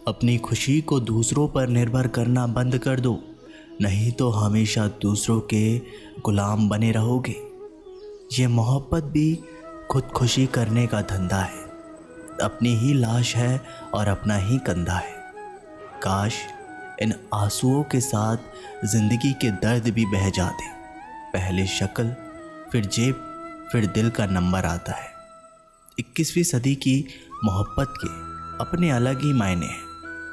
अपनी खुशी को दूसरों पर निर्भर करना बंद कर दो, नहीं तो हमेशा दूसरों के गुलाम बने रहोगे। ये मोहब्बत भी खुदकुशी करने का धंधा है, अपनी ही लाश है और अपना ही कंधा है। काश इन आंसुओं के साथ ज़िंदगी के दर्द भी बह जाते। पहले शक्ल, फिर जेब, फिर दिल का नंबर आता है। 21वीं सदी की मोहब्बत के अपने अलग ही मायने हैं।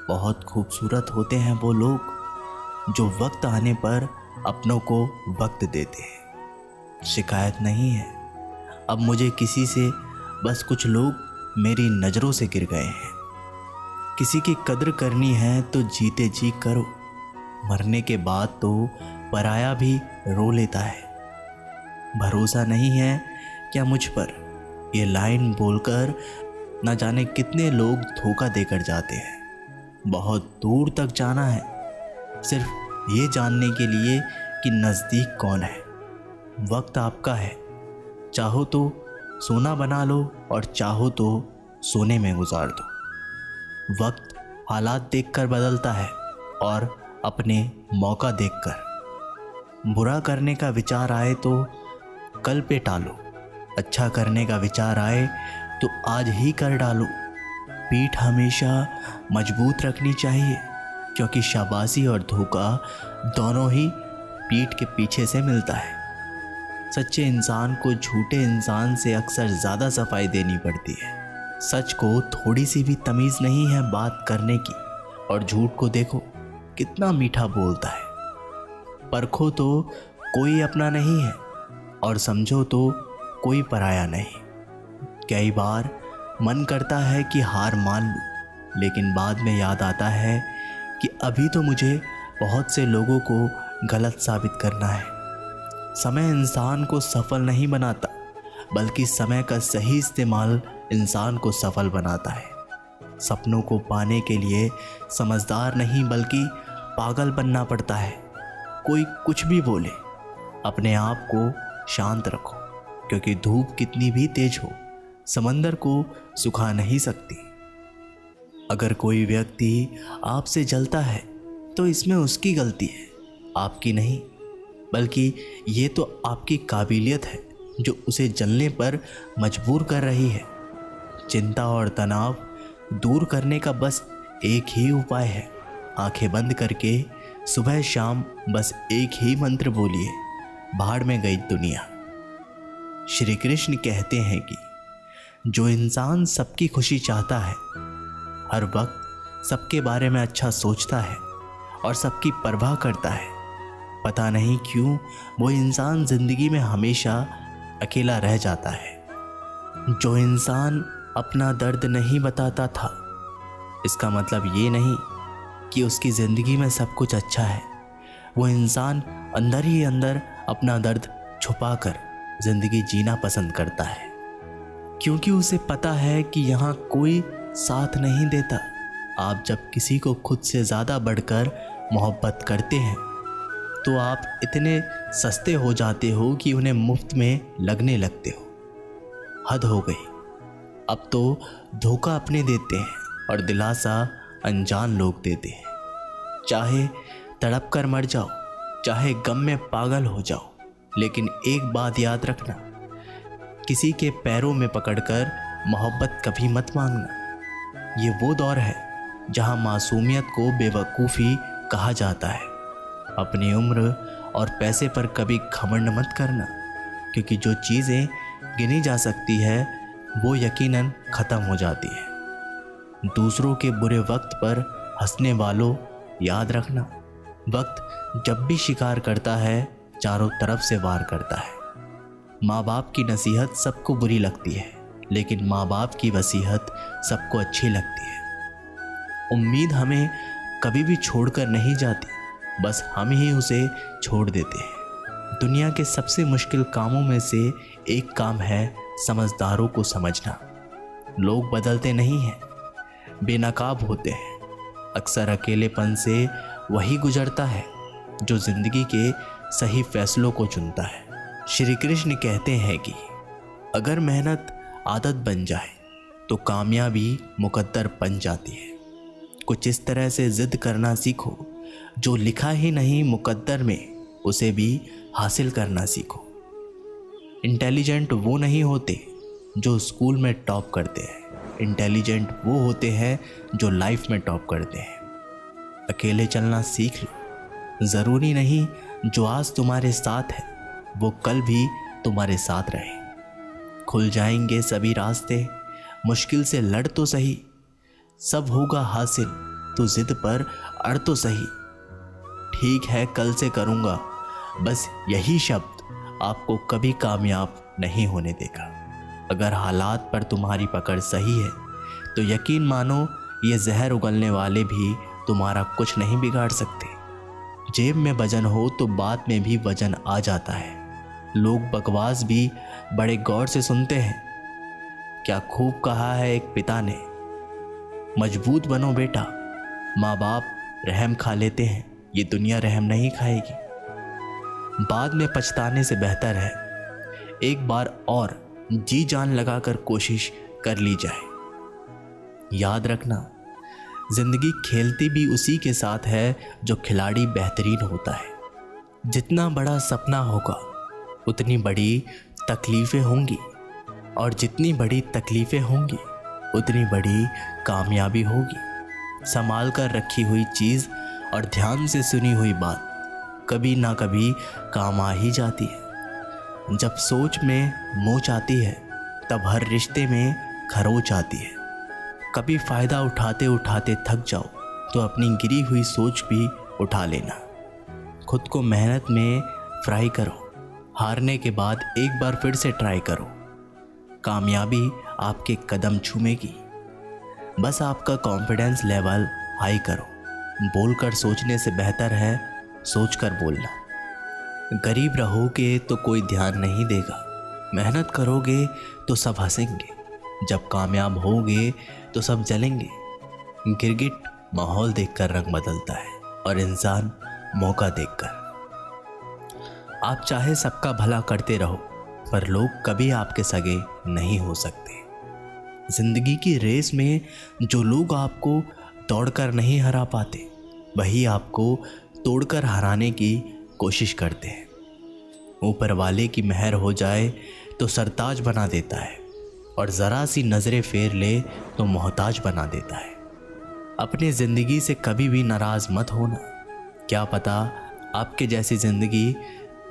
बहुत खूबसूरत होते हैं वो लोग जो वक्त आने पर अपनों को वक्त देते हैं। शिकायत नहीं है अब मुझे किसी से, बस कुछ लोग मेरी नज़रों से गिर गए हैं। किसी की कद्र करनी है तो जीते जी करो, मरने के बाद तो पराया भी रो लेता है। भरोसा नहीं है क्या मुझ पर, ये लाइन बोलकर न जाने कितने लोग धोखा देकर जाते हैं। बहुत दूर तक जाना है सिर्फ ये जानने के लिए कि नज़दीक कौन है। वक्त आपका है, चाहो तो सोना बना लो और चाहो तो सोने में गुजार दो। वक्त हालात देखकर बदलता है और अपने मौका देखकर। बुरा करने का विचार आए तो कल पे टालो, अच्छा करने का विचार आए तो आज ही कर डालो। पीठ हमेशा मजबूत रखनी चाहिए, क्योंकि शाबाशी और धोखा दोनों ही पीठ के पीछे से मिलता है। सच्चे इंसान को झूठे इंसान से अक्सर ज़्यादा सफाई देनी पड़ती है। सच को थोड़ी सी भी तमीज़ नहीं है बात करने की, और झूठ को देखो कितना मीठा बोलता है। परखो तो कोई अपना नहीं है और समझो तो कोई पराया नहीं। कई बार मन करता है कि हार मान लूं, लेकिन बाद में याद आता है कि अभी तो मुझे बहुत से लोगों को गलत साबित करना है। समय इंसान को सफल नहीं बनाता, बल्कि समय का सही इस्तेमाल इंसान को सफल बनाता है। सपनों को पाने के लिए समझदार नहीं बल्कि पागल बनना पड़ता है। कोई कुछ भी बोले, अपने आप को शांत रखो, क्योंकि धूप कितनी भी तेज हो समंदर को सुखा नहीं सकती। अगर कोई व्यक्ति आपसे जलता है तो इसमें उसकी गलती है, आपकी नहीं, बल्कि ये तो आपकी काबिलियत है जो उसे जलने पर मजबूर कर रही है। चिंता और तनाव दूर करने का बस एक ही उपाय है, आंखें बंद करके सुबह शाम बस एक ही मंत्र बोलिए, भाड़ में गई दुनिया। श्री कृष्ण कहते हैं कि जो इंसान सबकी खुशी चाहता है, हर वक्त सबके बारे में अच्छा सोचता है और सबकी परवाह करता है, पता नहीं क्यों वो इंसान जिंदगी में हमेशा अकेला रह जाता है। जो इंसान अपना दर्द नहीं बताता था, इसका मतलब ये नहीं कि उसकी ज़िंदगी में सब कुछ अच्छा है। वो इंसान अंदर ही अंदर अपना दर्द छुपाकर ज़िंदगी जीना पसंद करता है, क्योंकि उसे पता है कि यहाँ कोई साथ नहीं देता। आप जब किसी को खुद से ज़्यादा बढ़कर मोहब्बत करते हैं तो आप इतने सस्ते हो जाते हो कि उन्हें मुफ्त में लगने लगते हो। हद हो गई, अब तो धोखा अपने देते हैं और दिलासा अनजान लोग देते हैं। चाहे तड़प कर मर जाओ, चाहे गम में पागल हो जाओ, लेकिन एक बात याद रखना, किसी के पैरों में पकड़कर मोहब्बत कभी मत मांगना। ये वो दौर है जहां मासूमियत को बेवकूफ़ी कहा जाता है। अपनी उम्र और पैसे पर कभी घमंड मत करना, क्योंकि जो चीज़ें गिनी जा सकती है वो यकीनन ख़त्म हो जाती है। दूसरों के बुरे वक्त पर हंसने वालों, याद रखना, वक्त जब भी शिकार करता है चारों तरफ से वार करता है। माँ बाप की नसीहत सबको बुरी लगती है, लेकिन माँ बाप की वसीयत सबको अच्छी लगती है। उम्मीद हमें कभी भी छोड़कर नहीं जाती, बस हम ही उसे छोड़ देते हैं। दुनिया के सबसे मुश्किल कामों में से एक काम है समझदारों को समझना। लोग बदलते नहीं हैं, बेनकाब होते हैं। अक्सर अकेलेपन से वही गुजरता है जो जिंदगी के सही फैसलों को चुनता है। श्री कृष्ण कहते हैं कि अगर मेहनत आदत बन जाए तो कामयाबी मुकद्दर बन जाती है। कुछ इस तरह से जिद करना सीखो, जो लिखा ही नहीं मुकद्दर में उसे भी हासिल करना सीखो। इंटेलिजेंट वो नहीं होते जो स्कूल में टॉप करते हैं, इंटेलिजेंट वो होते हैं जो लाइफ में टॉप करते हैं। अकेले चलना सीख लो। ज़रूरी नहीं जो आज तुम्हारे साथ है वो कल भी तुम्हारे साथ रहे। खुल जाएंगे सभी रास्ते, मुश्किल से लड़ तो सही, सब होगा हासिल तो जिद पर अड़ तो सही। ठीक है कल से करूँगा, बस यही शब्द आपको कभी कामयाब नहीं होने देगा। अगर हालात पर तुम्हारी पकड़ सही है तो यकीन मानो ये जहर उगलने वाले भी तुम्हारा कुछ नहीं बिगाड़ सकते। जेब में वजन हो तो बात में भी वजन आ जाता है। लोग बकवास भी बड़े गौर से सुनते हैं। क्या खूब कहा है एक पिता ने, मजबूत बनो बेटा, माँ बाप रहम खा लेते हैं, ये दुनिया रहम नहीं खाएगी। बाद में पछताने से बेहतर है एक बार और जी जान लगाकर कोशिश कर ली जाए। याद रखना, जिंदगी खेलती भी उसी के साथ है जो खिलाड़ी बेहतरीन होता है। जितना बड़ा सपना होगा उतनी बड़ी तकलीफ़ें होंगी, और जितनी बड़ी तकलीफ़ें होंगी उतनी बड़ी कामयाबी होगी। संभाल कर रखी हुई चीज़ और ध्यान से सुनी हुई बात कभी ना कभी काम आ ही जाती है। जब सोच में मोच आती है तब हर रिश्ते में खरोच आती है। कभी फ़ायदा उठाते उठाते थक जाओ तो अपनी गिरी हुई सोच भी उठा लेना। खुद को मेहनत में फ्राई करो, हारने के बाद एक बार फिर से ट्राई करो। कामयाबी आपके कदम चूमेगी, बस आपका कॉन्फिडेंस लेवल हाई करो। बोलकर सोचने से बेहतर है सोचकर बोलना। गरीब रहोगे तो कोई ध्यान नहीं देगा, मेहनत करोगे तो सब हंसेंगे, जब कामयाब होगे तो सब जलेंगे। गिरगिट माहौल देखकर रंग बदलता है और इंसान मौका देखकर। आप चाहे सबका भला करते रहो पर लोग कभी आपके सगे नहीं हो सकते। जिंदगी की रेस में जो लोग आपको दौड़कर नहीं हरा पाते वही आपको तोड़कर हराने की कोशिश करते हैं। ऊपर वाले की मेहर हो जाए तो सरताज बना देता है, और ज़रा सी नज़रें फेर ले तो मोहताज बना देता है। अपने ज़िंदगी से कभी भी नाराज़ मत होना। क्या पता आपके जैसी ज़िंदगी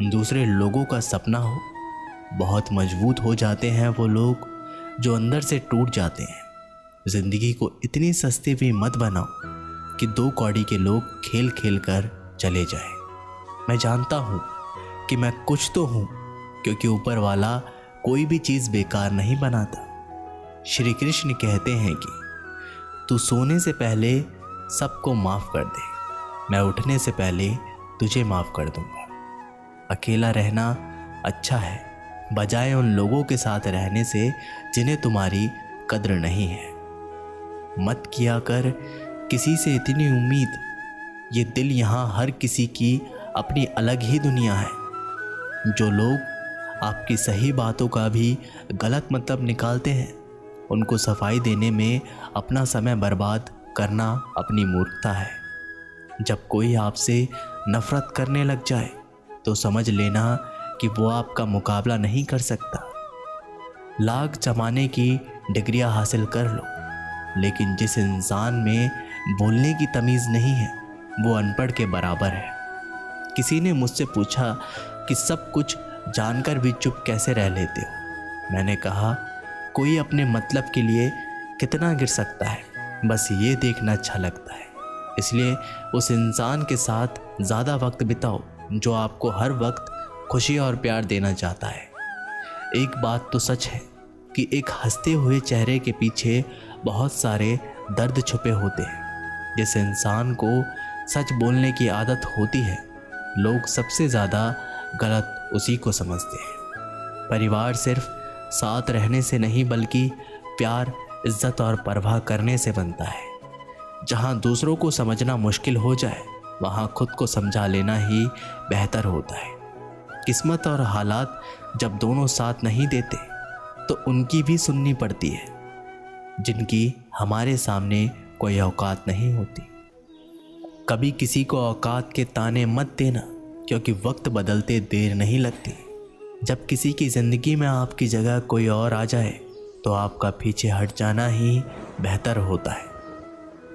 दूसरे लोगों का सपना हो। बहुत मजबूत हो जाते हैं वो लोग जो अंदर से टूट जाते हैं। ज़िंदगी को इतनी सस्ती भी मत बनाओ कि दो कौड़ी के लोग खेल खेल कर चले जाए। मैं जानता हूँ कि मैं कुछ तो हूँ, क्योंकि ऊपर वाला कोई भी चीज़ बेकार नहीं बनाता। श्री कृष्ण कहते हैं कि तू सोने से पहले सबको माफ़ कर दे, मैं उठने से पहले तुझे माफ़ कर दूंगा। अकेला रहना अच्छा है बजाय उन लोगों के साथ रहने से जिन्हें तुम्हारी कद्र नहीं है। मत किया कर किसी से इतनी उम्मीद, ये दिल यहाँ हर किसी की अपनी अलग ही दुनिया है। जो लोग आपकी सही बातों का भी गलत मतलब निकालते हैं उनको सफाई देने में अपना समय बर्बाद करना अपनी मूर्खता है। जब कोई आपसे नफरत करने लग जाए तो समझ लेना कि वो आपका मुकाबला नहीं कर सकता। लाख जमाने की डिग्रियां हासिल कर लो, लेकिन जिस इंसान में बोलने की तमीज़ नहीं है वो अनपढ़ के बराबर है। किसी ने मुझसे पूछा कि सब कुछ जानकर भी चुप कैसे रह लेते हो। मैंने कहा कोई अपने मतलब के लिए कितना गिर सकता है, बस ये देखना अच्छा लगता है। इसलिए उस इंसान के साथ ज़्यादा वक्त बिताओ जो आपको हर वक्त खुशी और प्यार देना चाहता है। एक बात तो सच है कि एक हंसते हुए चेहरे के पीछे बहुत सारे दर्द छुपे होते हैं। जिस इंसान को सच बोलने की आदत होती है लोग सबसे ज़्यादा गलत उसी को समझते हैं। परिवार सिर्फ साथ रहने से नहीं बल्कि प्यार, इज्जत और परवाह करने से बनता है। जहाँ दूसरों को समझना मुश्किल हो जाए वहाँ खुद को समझा लेना ही बेहतर होता है। किस्मत और हालात जब दोनों साथ नहीं देते तो उनकी भी सुननी पड़ती है। जिनकी हमारे सामने कोई औकात नहीं होती। कभी किसी को औकात के ताने मत देना, क्योंकि वक्त बदलते देर नहीं लगती। जब किसी की ज़िंदगी में आपकी जगह कोई और आ जाए तो आपका पीछे हट जाना ही बेहतर होता है।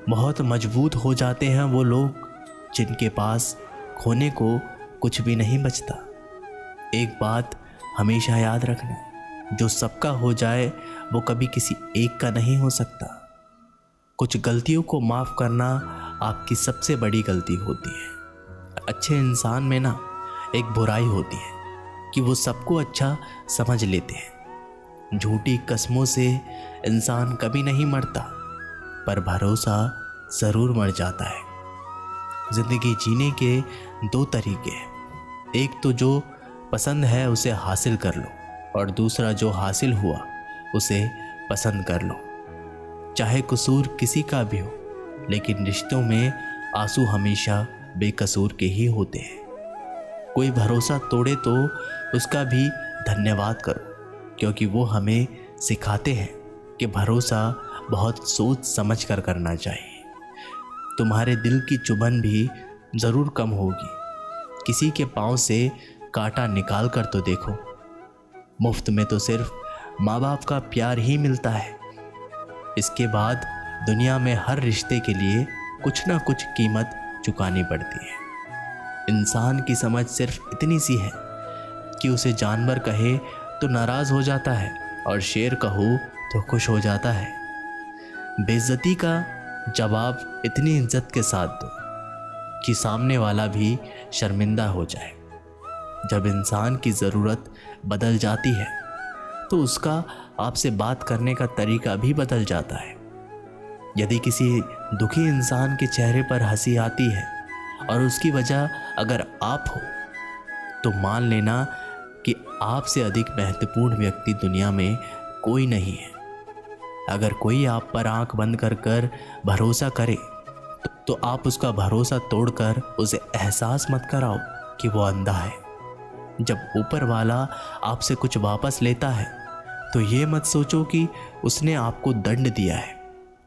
बहुत मजबूत हो जाते हैं वो लोग जिनके पास खोने को कुछ भी नहीं बचता। एक बात हमेशा याद रखना, जो सबका हो जाए वो कभी किसी एक का नहीं हो सकता। कुछ गलतियों को माफ़ करना आपकी सबसे बड़ी गलती होती है। अच्छे इंसान में ना एक बुराई होती है कि वो सबको अच्छा समझ लेते हैं। झूठी कस्मों से इंसान कभी नहीं मरता, पर भरोसा ज़रूर मर जाता है। ज़िंदगी जीने के दो तरीके हैं, एक तो जो पसंद है उसे हासिल कर लो, और दूसरा जो हासिल हुआ उसे पसंद कर लो। चाहे कसूर किसी का भी हो, लेकिन रिश्तों में आंसू हमेशा बेकसूर के ही होते हैं। कोई भरोसा तोड़े तो उसका भी धन्यवाद करो, क्योंकि वो हमें सिखाते हैं कि भरोसा बहुत सोच समझ कर करना चाहिए। तुम्हारे दिल की चुभन भी ज़रूर कम होगी। किसी के पाँव से कांटा निकाल कर तो देखो। मुफ्त में तो सिर्फ माँ बाप का प्यार ही मिलता है। इसके बाद दुनिया में हर रिश्ते के लिए कुछ ना कुछ कीमत चुकानी पड़ती है। इंसान की समझ सिर्फ इतनी सी है कि उसे जानवर कहे तो नाराज़ हो जाता है, और शेर कहो तो खुश हो जाता है। बेइज्जती का जवाब इतनी इज्जत के साथ दो कि सामने वाला भी शर्मिंदा हो जाए। जब इंसान की ज़रूरत बदल जाती है तो उसका आपसे बात करने का तरीका भी बदल जाता है। यदि किसी दुखी इंसान के चेहरे पर हंसी आती है और उसकी वजह अगर आप हो, तो मान लेना कि आपसे अधिक महत्वपूर्ण व्यक्ति दुनिया में कोई नहीं है। अगर कोई आप पर आंख बंद कर कर भरोसा करे तो आप उसका भरोसा तोड़कर उसे एहसास मत कराओ कि वो अंधा है। जब ऊपर वाला आपसे कुछ वापस लेता है तो ये मत सोचो कि उसने आपको दंड दिया है।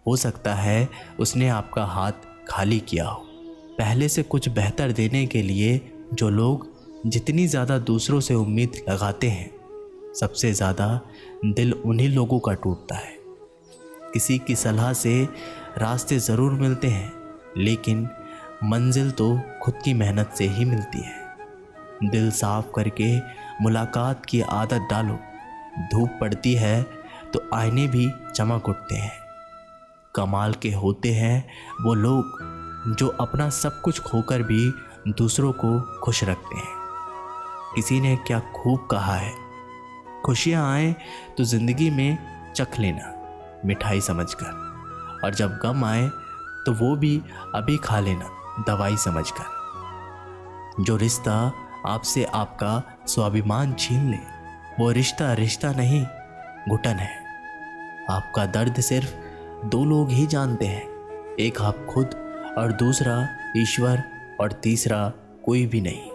हो सकता है उसने आपका हाथ खाली किया हो। पहले से कुछ बेहतर देने के लिए जो लोग जितनी ज़्यादा दूसरों से उम्मीद लगाते हैं, सबसे ज़्यादा दिल उन्हीं लोगों का टूटता है। किसी की सलाह से रास्ते ज़रूर मिलते हैं, लेकिन मंजिल तो खुद की मेहनत से ही मिलती है। दिल साफ करके मुलाकात की आदत डालो। धूप पड़ती है तो आईने भी चमक उठते हैं। कमाल के होते हैं वो लोग जो अपना सब कुछ खोकर भी दूसरों को खुश रखते हैं। किसी ने क्या खूब कहा है, खुशियाँ आए तो ज़िंदगी में चख लेना मिठाई समझकर, और जब गम आए तो वो भी अभी खा लेना दवाई समझकर। जो रिश्ता आपसे आपका स्वाभिमान छीन ले, वो रिश्ता रिश्ता नहीं, घुटन है। आपका दर्द सिर्फ दो लोग ही जानते हैं, एक आप खुद और दूसरा ईश्वर, और तीसरा कोई भी नहीं।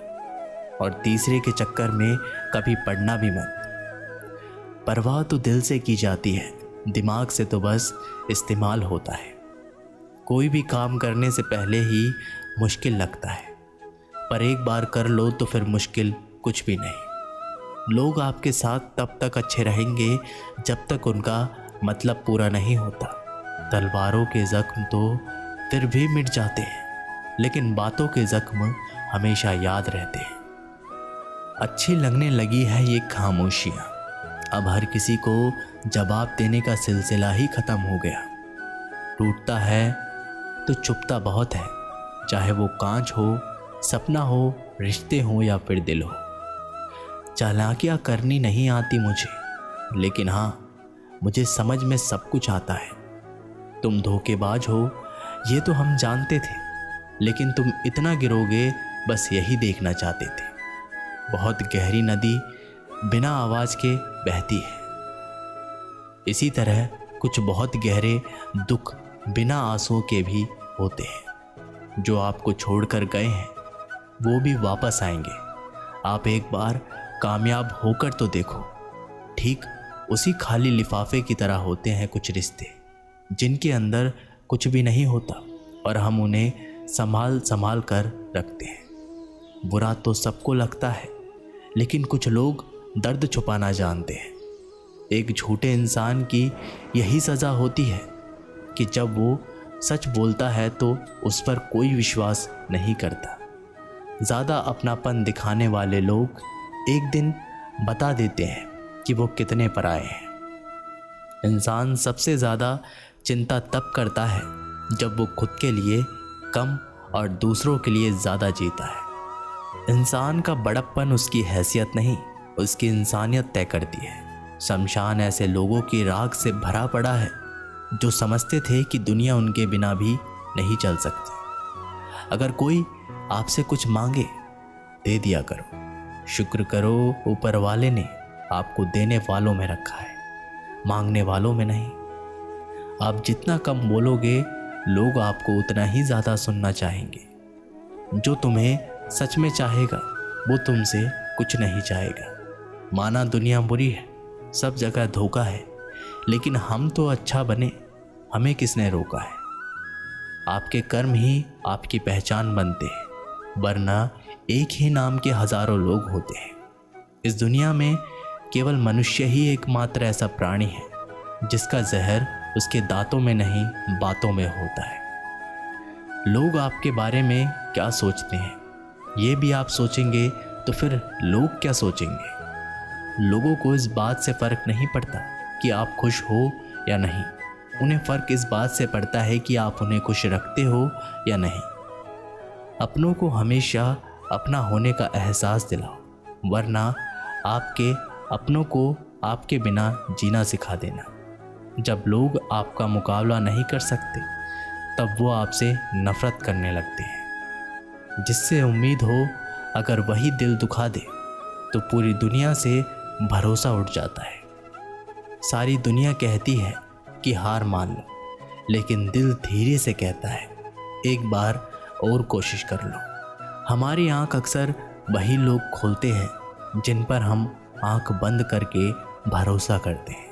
और तीसरे के चक्कर में कभी पड़ना भी मत। परवाह तो दिल से की जाती है, दिमाग से तो बस इस्तेमाल होता है। कोई भी काम करने से पहले ही मुश्किल लगता है, पर एक बार कर लो तो फिर मुश्किल कुछ भी नहीं। लोग आपके साथ तब तक अच्छे रहेंगे जब तक उनका मतलब पूरा नहीं होता। तलवारों के ज़ख्म तो फिर भी मिट जाते हैं, लेकिन बातों के ज़ख्म हमेशा याद रहते हैं। अच्छी लगने लगी है ये खामोशियाँ। अब हर किसी को जवाब देने का सिलसिला ही ख़त्म हो गया। टूटता है तो चुपता बहुत है, चाहे वो कांच हो, सपना हो, रिश्ते हो या फिर दिल हो। चालाकियाँ करनी नहीं आती मुझे, लेकिन हाँ, मुझे समझ में सब कुछ आता है। तुम धोखेबाज हो ये तो हम जानते थे, लेकिन तुम इतना गिरोगे बस यही देखना चाहते थे। बहुत गहरी नदी बिना आवाज़ के बहती है। इसी तरह कुछ बहुत गहरे दुख बिना आंसुओं के भी होते हैं। जो आपको छोड़कर गए हैं वो भी वापस आएंगे। आप एक बार कामयाब होकर तो देखो। ठीक उसी खाली लिफाफे की तरह होते हैं कुछ रिश्ते, जिनके अंदर कुछ भी नहीं होता और हम उन्हें संभाल संभाल कर रखते हैं। बुरा तो सबको लगता है, लेकिन कुछ लोग दर्द छुपाना जानते हैं। एक झूठे इंसान की यही सज़ा होती है कि जब वो सच बोलता है तो उस पर कोई विश्वास नहीं करता। ज़्यादा अपनापन दिखाने वाले लोग एक दिन बता देते हैं कि वो कितने पराए हैं। इंसान सबसे ज़्यादा चिंता तब करता है जब वो खुद के लिए कम और दूसरों के लिए ज़्यादा जीता है। इंसान का बड़प्पन उसकी हैसियत नहीं, उसकी इंसानियत तय करती है। शमशान ऐसे लोगों की राख से भरा पड़ा है जो समझते थे कि दुनिया उनके बिना भी नहीं चल सकती। अगर कोई आपसे कुछ मांगे, दे दिया करो। शुक्र करो ऊपर वाले ने आपको देने वालों में रखा है, मांगने वालों में नहीं। आप जितना कम बोलोगे, लोग आपको उतना ही ज़्यादा सुनना चाहेंगे। जो तुम्हें सच में चाहेगा वो तुमसे कुछ नहीं चाहेगा। माना दुनिया बुरी है, सब जगह धोखा है, लेकिन हम तो अच्छा बने, हमें किसने रोका है। आपके कर्म ही आपकी पहचान बनते हैं, वरना एक ही नाम के हजारों लोग होते हैं। इस दुनिया में केवल मनुष्य ही एकमात्र ऐसा प्राणी है जिसका जहर उसके दांतों में नहीं, बातों में होता है। लोग आपके बारे में क्या सोचते हैं, ये भी आप सोचेंगे तो फिर लोग क्या सोचेंगे। लोगों को इस बात से फ़र्क नहीं पड़ता कि आप खुश हो या नहीं, उन्हें फ़र्क इस बात से पड़ता है कि आप उन्हें खुश रखते हो या नहीं। अपनों को हमेशा अपना होने का एहसास दिलाओ, वरना आपके अपनों को आपके बिना जीना सिखा देना। जब लोग आपका मुकाबला नहीं कर सकते, तब वो आपसे नफ़रत करने लगते हैं। जिससे उम्मीद हो अगर वही दिल दुखा दे तो पूरी दुनिया से भरोसा उठ जाता है। सारी दुनिया कहती है कि हार मान लो, लेकिन दिल धीरे से कहता है एक बार और कोशिश कर लो। हमारी आंख अक्सर वही लोग खोलते हैं जिन पर हम आंख बंद करके भरोसा करते हैं।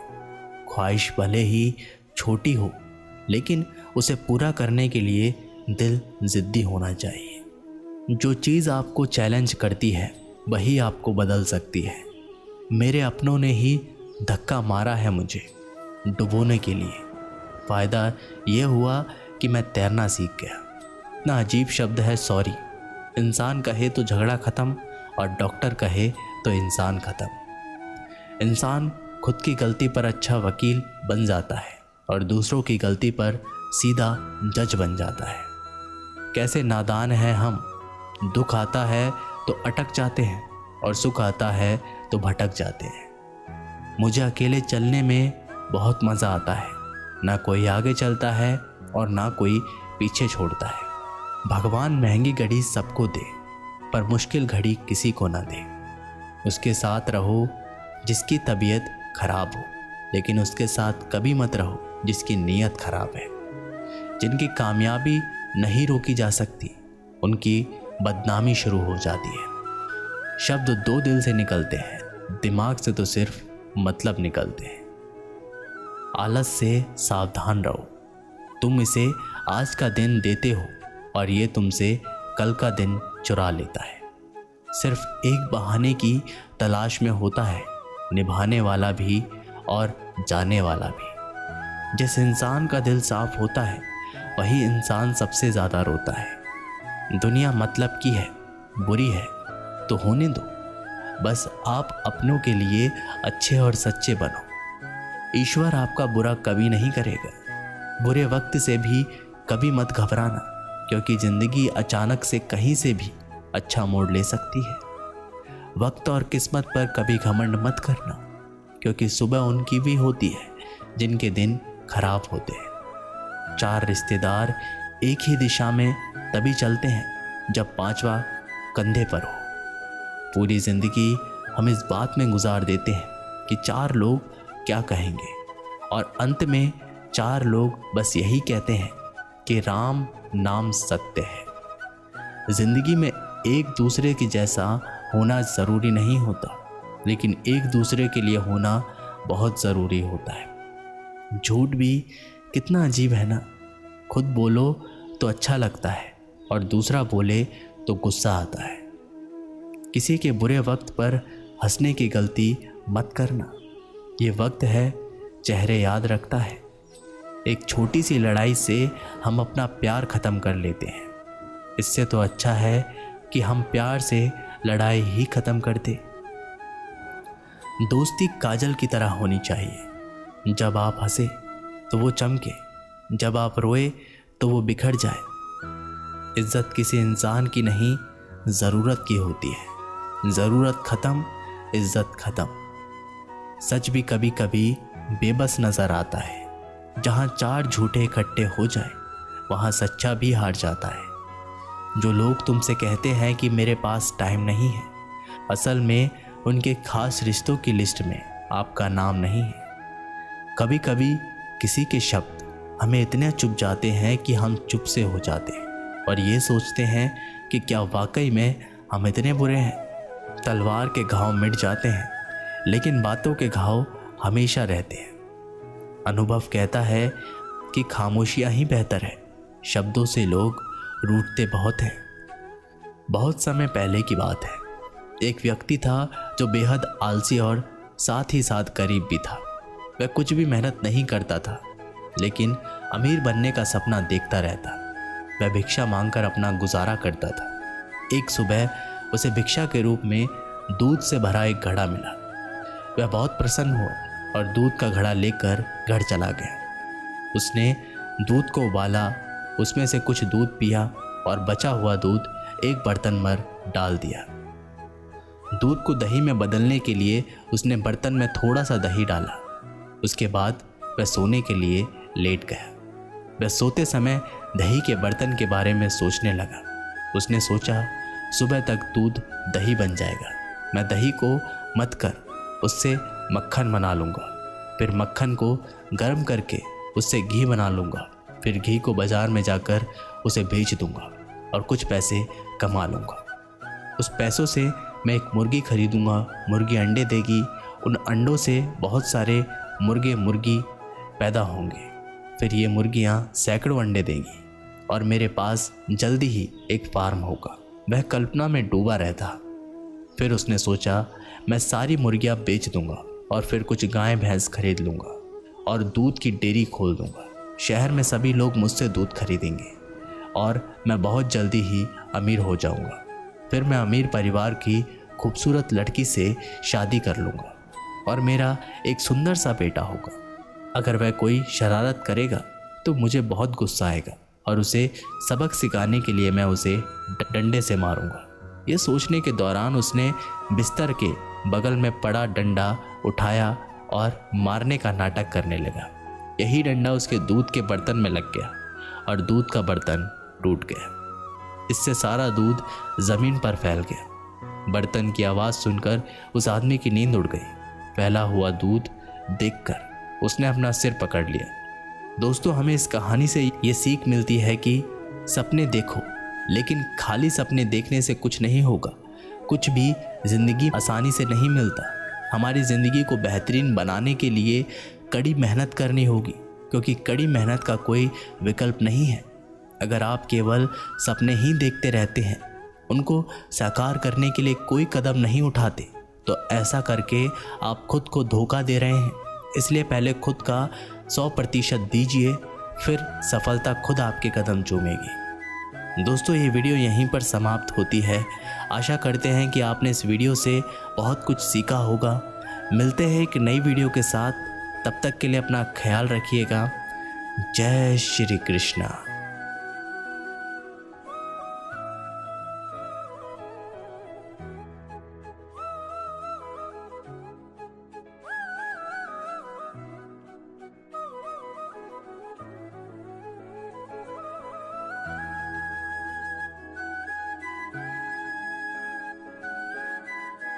ख्वाहिश भले ही छोटी हो, लेकिन उसे पूरा करने के लिए दिल जिद्दी होना चाहिए। जो चीज़ आपको चैलेंज करती है वही आपको बदल सकती है। मेरे अपनों ने ही धक्का मारा है मुझे डुबोने के लिए। फ़ायदा ये हुआ कि मैं तैरना सीख गया। इतना अजीब शब्द है सॉरी। इंसान कहे तो झगड़ा ख़त्म और डॉक्टर कहे तो इंसान ख़त्म। इंसान खुद की गलती पर अच्छा वकील बन जाता है और दूसरों की गलती पर सीधा जज बन जाता है। कैसे नादान हैं हम। दुख आता है तो अटक जाते हैं और सुख आता है तो भटक जाते हैं। मुझे अकेले चलने में बहुत मज़ा आता है। ना कोई आगे चलता है और ना कोई पीछे छोड़ता है। भगवान महंगी घड़ी सबको दे, पर मुश्किल घड़ी किसी को ना दे। उसके साथ रहो जिसकी तबीयत खराब हो, लेकिन उसके साथ कभी मत रहो जिसकी नीयत खराब है। जिनकी कामयाबी नहीं रोकी जा सकती, उनकी बदनामी शुरू हो जाती है। शब्द दो दिल से निकलते हैं, दिमाग से तो सिर्फ मतलब निकलते हैं। आलस से सावधान रहो। तुम इसे आज का दिन देते हो और ये तुमसे कल का दिन चुरा लेता है। सिर्फ एक बहाने की तलाश में होता है निभाने वाला भी और जाने वाला भी। जिस इंसान का दिल साफ होता है वही इंसान सबसे ज़्यादा रोता है। दुनिया मतलब की है, बुरी है तो होने दो। बस आप अपनों के लिए अच्छे और सच्चे बनो। ईश्वर आपका बुरा कभी नहीं करेगा। बुरे वक्त से भी कभी मत घबराना, क्योंकि ज़िंदगी अचानक से कहीं से भी अच्छा मोड़ ले सकती है। वक्त और किस्मत पर कभी घमंड मत करना, क्योंकि सुबह उनकी भी होती है जिनके दिन खराब होते हैं। 4 रिश्तेदार एक ही दिशा में तभी चलते हैं जब 5वां कंधे पर हो। पूरी ज़िंदगी हम इस बात में गुजार देते हैं कि 4 लोग क्या कहेंगे, और अंत में 4 लोग बस यही कहते हैं कि राम नाम सत्य है। ज़िंदगी में एक दूसरे के जैसा होना ज़रूरी नहीं होता, लेकिन एक दूसरे के लिए होना बहुत ज़रूरी होता है। झूठ भी कितना अजीब है ना। खुद बोलो तो अच्छा लगता है और दूसरा बोले तो गुस्सा आता है। किसी के बुरे वक्त पर हंसने की गलती मत करना। ये वक्त है, चेहरे याद रखता है। एक छोटी सी लड़ाई से हम अपना प्यार ख़त्म कर लेते हैं। इससे तो अच्छा है कि हम प्यार से लड़ाई ही ख़त्म कर दें। दोस्ती काजल की तरह होनी चाहिए। जब आप हंसे तो वो चमके, जब आप रोए तो वो बिखर जाए। इज्जत किसी इंसान की नहीं, ज़रूरत की होती है। ज़रूरत ख़त्म, इज्जत ख़त्म। सच भी कभी कभी बेबस नज़र आता है। जहाँ चार झूठे इकट्ठे हो जाए वहाँ सच्चा भी हार जाता है। जो लोग तुमसे कहते हैं कि मेरे पास टाइम नहीं है, असल में उनके खास रिश्तों की लिस्ट में आपका नाम नहीं है। कभी कभी किसी के शब्द हमें इतने चुभ जाते हैं कि हम चुप से हो जाते हैं और ये सोचते हैं कि क्या वाकई में हम इतने बुरे हैं। तलवार के घाव मिट जाते हैं लेकिन बातों के घाव हमेशा रहते हैं। अनुभव कहता है कि खामोशियाँ ही बेहतर है। शब्दों से लोग रूठते बहुत हैं। बहुत समय पहले की बात है। एक व्यक्ति था जो बेहद आलसी और साथ ही साथ गरीब भी था। वह कुछ भी मेहनत नहीं करता था लेकिन अमीर बनने का सपना देखता रहता। वह भिक्षा मांगकर अपना गुजारा करता था। एक सुबह उसे भिक्षा के रूप में दूध से भरा एक घड़ा मिला। वह बहुत प्रसन्न हुआ और दूध का घड़ा लेकर घर चला गया। उसने दूध को उबाला, उसमें से कुछ दूध पिया और बचा हुआ दूध एक बर्तन में डाल दिया। दूध को दही में बदलने के लिए उसने बर्तन में थोड़ा सा दही डाला। उसके बाद वह सोने के लिए लेट गया। वह सोते समय दही के बर्तन के बारे में सोचने लगा। उसने सोचा सुबह तक दूध दही बन जाएगा। मैं दही को मथ कर उससे मक्खन बना लूँगा, फिर मक्खन को गर्म करके उससे घी बना लूँगा, फिर घी को बाज़ार में जाकर उसे बेच दूँगा और कुछ पैसे कमा लूँगा। उस पैसों से मैं एक मुर्गी खरीदूँगा। मुर्गी अंडे देगी। उन अंडों से बहुत सारे मुर्गे मुर्गी पैदा होंगे। फिर ये मुर्गियाँ सैकड़ों अंडे देंगी और मेरे पास जल्दी ही एक फार्म होगा। वह कल्पना में डूबा रहता। फिर उसने सोचा मैं सारी मुर्गियाँ बेच दूँगा और फिर कुछ गाय भैंस खरीद लूँगा और दूध की डेयरी खोल दूँगा। शहर में सभी लोग मुझसे दूध खरीदेंगे और मैं बहुत जल्दी ही अमीर हो जाऊँगा। फिर मैं अमीर परिवार की खूबसूरत लड़की से शादी कर लूँगा और मेरा एक सुंदर सा बेटा होगा। अगर वह कोई शरारत करेगा तो मुझे बहुत गुस्सा आएगा और उसे सबक सिखाने के लिए मैं उसे डंडे से मारूँगा। ये सोचने के दौरान उसने बिस्तर के बगल में पड़ा डंडा उठाया और मारने का नाटक करने लगा। यही डंडा उसके दूध के बर्तन में लग गया और दूध का बर्तन टूट गया। इससे सारा दूध ज़मीन पर फैल गया। बर्तन की आवाज़ सुनकर उस आदमी की नींद उड़ गई। फैला हुआ दूध देखकर उसने अपना सिर पकड़ लिया। दोस्तों, हमें इस कहानी से ये सीख मिलती है कि सपने देखो, लेकिन खाली सपने देखने से कुछ नहीं होगा। कुछ भी ज़िंदगी आसानी से नहीं मिलता। हमारी ज़िंदगी को बेहतरीन बनाने के लिए कड़ी मेहनत करनी होगी, क्योंकि कड़ी मेहनत का कोई विकल्प नहीं है। अगर आप केवल सपने ही देखते रहते हैं, उनको साकार करने के लिए कोई कदम नहीं उठाते, तो ऐसा करके आप खुद को धोखा दे रहे हैं। इसलिए पहले खुद का 100% दीजिए, फिर सफलता खुद आपके कदम चूमेगी। दोस्तों, ये वीडियो यहीं पर समाप्त होती है। आशा करते हैं कि आपने इस वीडियो से बहुत कुछ सीखा होगा। मिलते हैं एक नई वीडियो के साथ। तब तक के लिए अपना ख्याल रखिएगा। जय श्री कृष्णा।